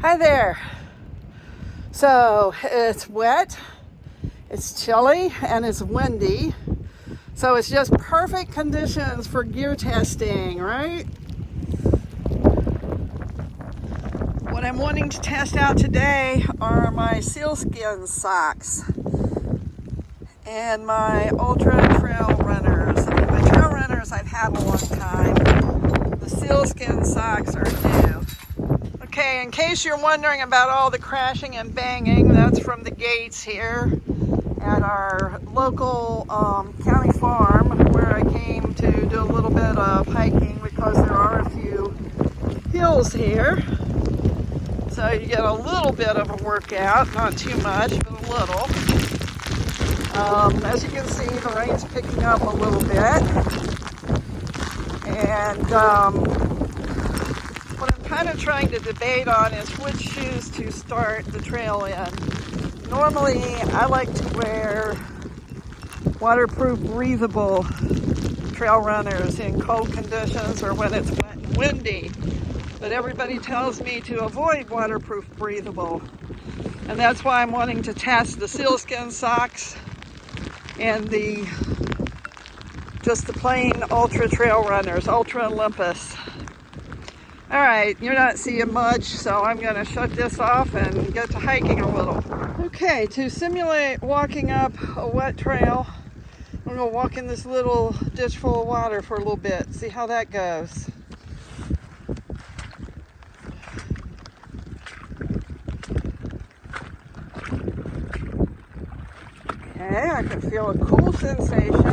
Hi there. So it's wet, it's chilly, and it's windy. So it's just perfect conditions for gear testing, right? What I'm wanting to test out today are my Sealskinz socks and my Altra trail runners. My trail runners I've had a long time. The Sealskinz socks are new. Okay, in case you're wondering about all the crashing and banging, that's from the gates here at our local county farm where I came to do a little bit of hiking because there are a few hills here. So you get a little bit of a workout, not too much, but a little. As you can see, the rain's picking up a little bit. And what I'm kind of trying to debate on is which shoes to start the trail in. Normally, I like to wear waterproof, breathable trail runners in cold conditions or when it's wet and windy. But everybody tells me to avoid waterproof, breathable. And that's why I'm wanting to test the Sealskinz socks and just the plain Ultra trail runners, Ultra Olympus. All right, you're not seeing much, so I'm going to shut this off and get to hiking a little. Okay, to simulate walking up a wet trail, I'm going to walk in this little ditch full of water for a little bit, see how that goes. Okay, I can feel a cool sensation,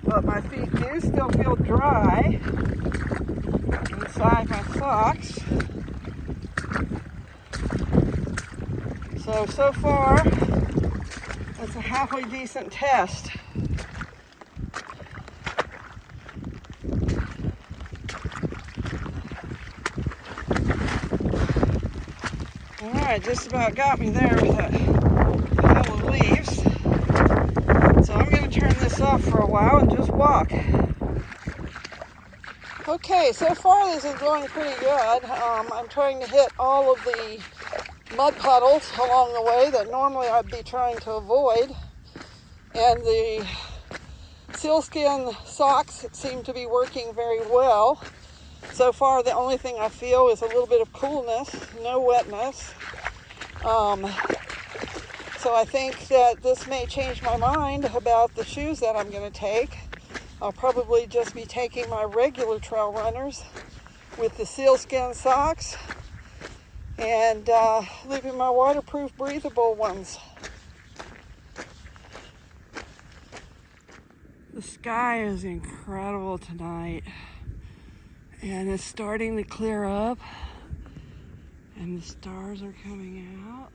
but my feet do still feel dry inside my socks. So far, it's a halfway decent test. All right, just about got me there with that pile of leaves. So I'm going to turn this off for a while and just walk. Okay, so far this is going pretty good. I'm trying to hit all of the mud puddles along the way that normally I'd be trying to avoid. And the Sealskinz socks seem to be working very well. So far the only thing I feel is a little bit of coolness, no wetness. So I think that this may change my mind about the shoes that I'm going to take. I'll probably just be taking my regular trail runners with the Sealskinz socks and leaving my waterproof, breathable ones. The sky is incredible tonight, and it's starting to clear up, and the stars are coming out.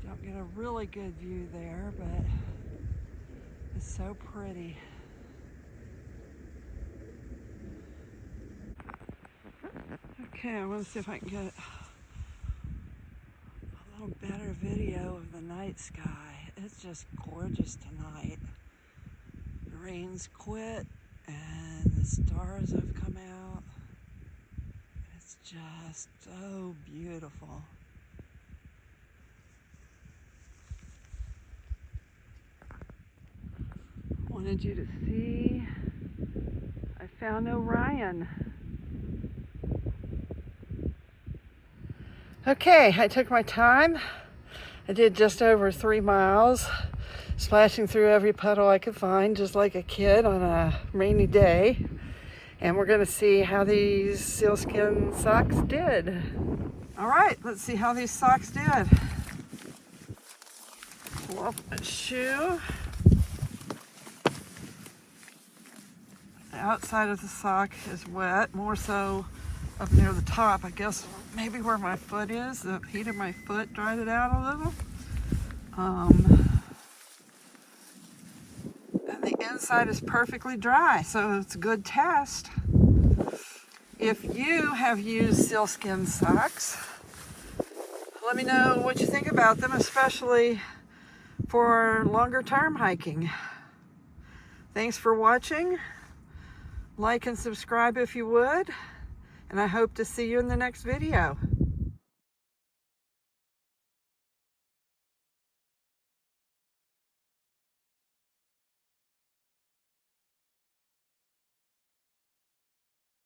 Don't get a really good view there, but it's so pretty. Okay, I want to see if I can get a little better video of the night sky. It's just gorgeous tonight. The rain's quit and the stars have come out. It's just so beautiful. Wanted you to see. I found Orion. Okay, I took my time. I did just over 3 miles, splashing through every puddle I could find, just like a kid on a rainy day. And we're going to see how these Sealskinz socks did. All right, let's see how these socks did. Pull off my shoe. The outside of the sock is wet, more so up near the top. I guess maybe where my foot is, the heat of my foot dried it out a little. And the inside is perfectly dry, so it's a good test. If you have used Sealskinz socks, let me know what you think about them, especially for longer term hiking. Thanks for watching. Like and subscribe if you would. and I hope to see you in the next video.